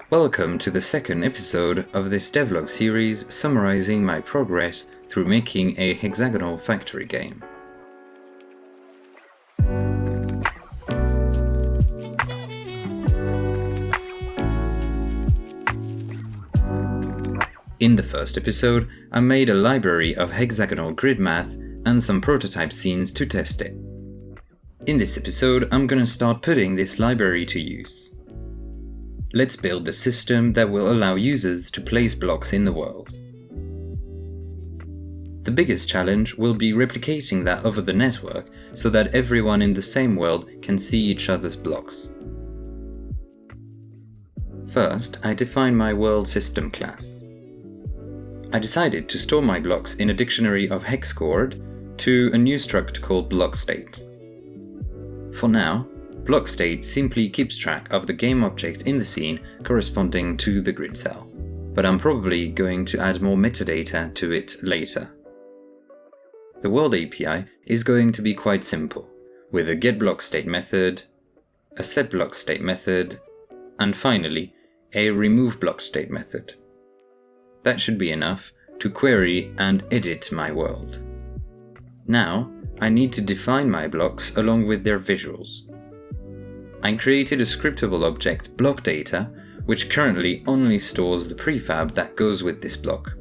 Welcome to the second episode of this devlog series summarizing my progress through making a hexagonal factory game. In the first episode, I made a library of hexagonal grid math and some prototype scenes to test it. In this episode, I'm gonna start putting this library to use. Let's build the system that will allow users to place blocks in the world. The biggest challenge will be replicating that over the network so that everyone in the same world can see each other's blocks. First, I define my world system class. I decided to store my blocks in a dictionary of hex code to a new struct called blockState. For now, blockState simply keeps track of the game object in the scene corresponding to the grid cell, but I'm probably going to add more metadata to it later. The world API is going to be quite simple, with a getBlockState method, a setBlockState method, and finally, a removeBlockState method. That should be enough to query and edit my world. Now, I need to define my blocks along with their visuals. I created a scriptable object blockData, which currently only stores the prefab that goes with this block.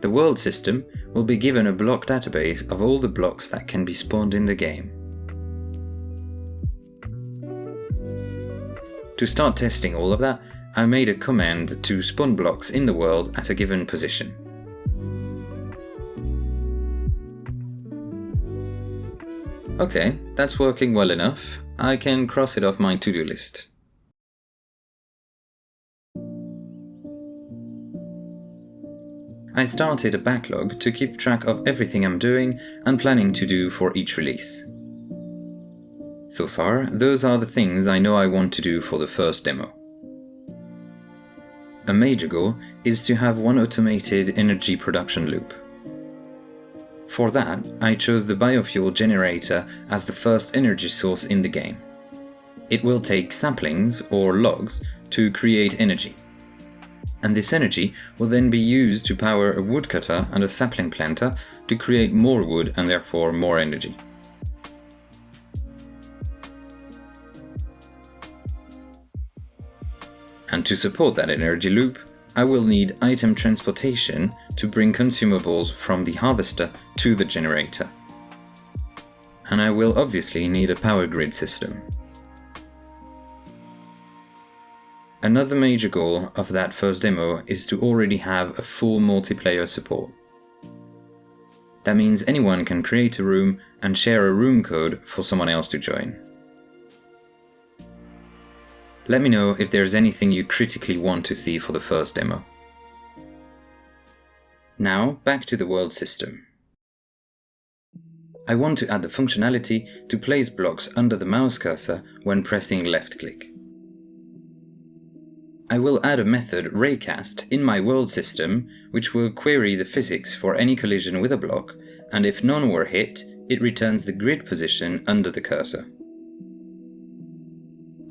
The world system will be given a block database of all the blocks that can be spawned in the game. To start testing all of that, I made a command to spawn blocks in the world at a given position. Okay, that's working well enough. I can cross it off my to-do list. I started a backlog to keep track of everything I'm doing and planning to do for each release. So far, those are the things I know I want to do for the first demo. A major goal is to have one automated energy production loop. For that, I chose the biofuel generator as the first energy source in the game. It will take saplings, or logs, to create energy. And this energy will then be used to power a woodcutter and a sapling planter to create more wood and therefore more energy. And to support that energy loop, I will need item transportation to bring consumables from the harvester to the generator. And I will obviously need a power grid system. Another major goal of that first demo is to already have a full multiplayer support. That means anyone can create a room and share a room code for someone else to join. Let me know if there's anything you critically want to see for the first demo. Now, back to the world system. I want to add the functionality to place blocks under the mouse cursor when pressing left click. I will add a method raycast in my world system which will query the physics for any collision with a block, and if none were hit, it returns the grid position under the cursor.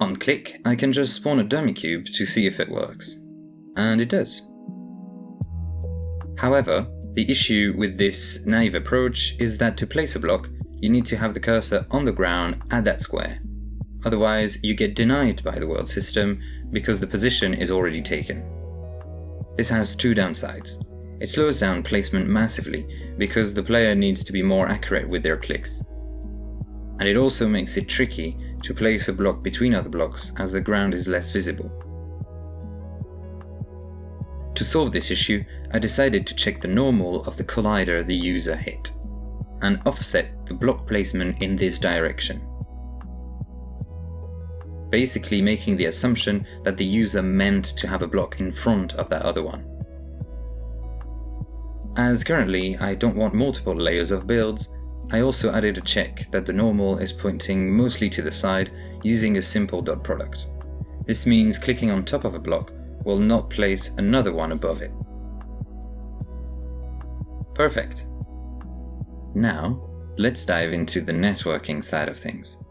On click, I can just spawn a dummy cube to see if it works. And it does. However, the issue with this naive approach is that to place a block, you need to have the cursor on the ground at that square. Otherwise, you get denied by the world system because the position is already taken. This has two downsides. It slows down placement massively because the player needs to be more accurate with their clicks. And it also makes it tricky to place a block between other blocks as the ground is less visible. To solve this issue, I decided to check the normal of the collider the user hit, and offset the block placement in this direction. Basically making the assumption that the user meant to have a block in front of that other one. As currently I don't want multiple layers of builds, I also added a check that the normal is pointing mostly to the side using a simple dot product. This means clicking on top of a block will not place another one above it. Perfect. Now, let's dive into the networking side of things.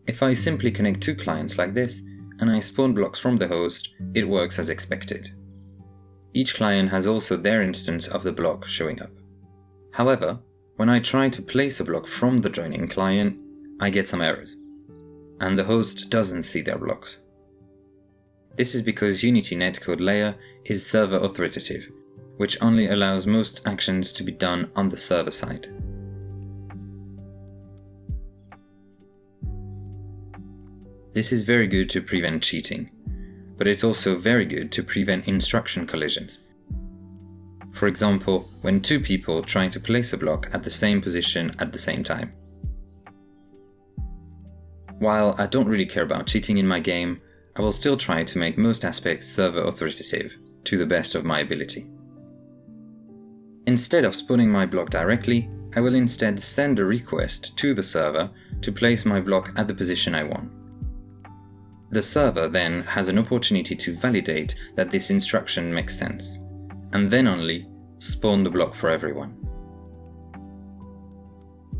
If I simply connect two clients like this, and I spawn blocks from the host, it works as expected. Each client has also their instance of the block showing up. However, when I try to place a block from the joining client, I get some errors, and the host doesn't see their blocks. This is because Unity netcode layer is server authoritative, which only allows most actions to be done on the server side. This is very good to prevent cheating, but it's also very good to prevent instruction collisions. For example, when two people try to place a block at the same position at the same time. While I don't really care about cheating in my game, I will still try to make most aspects server authoritative, to the best of my ability. Instead of spawning my block directly, I will instead send a request to the server to place my block at the position I want. The server then has an opportunity to validate that this instruction makes sense, and then only spawn the block for everyone.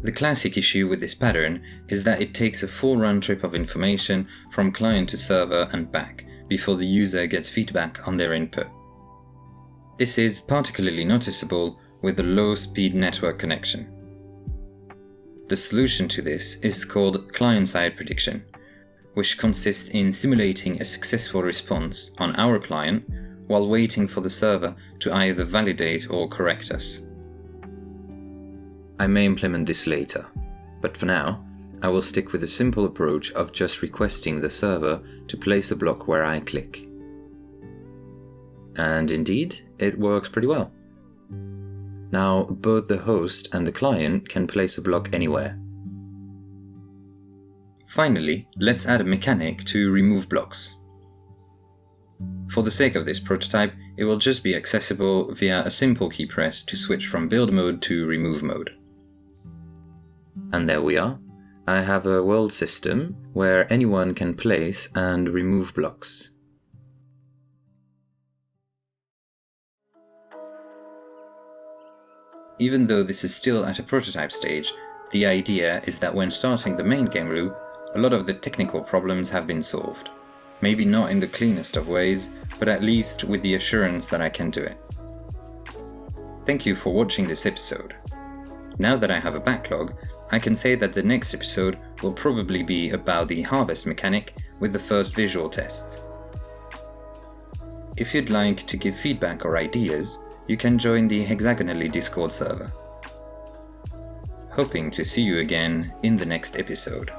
The classic issue with this pattern is that it takes a full round trip of information from client to server and back before the user gets feedback on their input. This is particularly noticeable with a low-speed network connection. The solution to this is called client-side prediction, which consists in simulating a successful response on our client while waiting for the server to either validate or correct us. I may implement this later, but for now, I will stick with the simple approach of just requesting the server to place a block where I click. And indeed, it works pretty well. Now, both the host and the client can place a block anywhere. Finally, let's add a mechanic to remove blocks. For the sake of this prototype, it will just be accessible via a simple key press to switch from build mode to remove mode. And there we are. I have a world system where anyone can place and remove blocks. Even though this is still at a prototype stage, the idea is that when starting the main game loop, a lot of the technical problems have been solved. Maybe not in the cleanest of ways, but at least with the assurance that I can do it. Thank you for watching this episode. Now that I have a backlog, I can say that the next episode will probably be about the harvest mechanic with the first visual tests. If you'd like to give feedback or ideas, you can join the Hexagonally Discord server. Hoping to see you again in the next episode.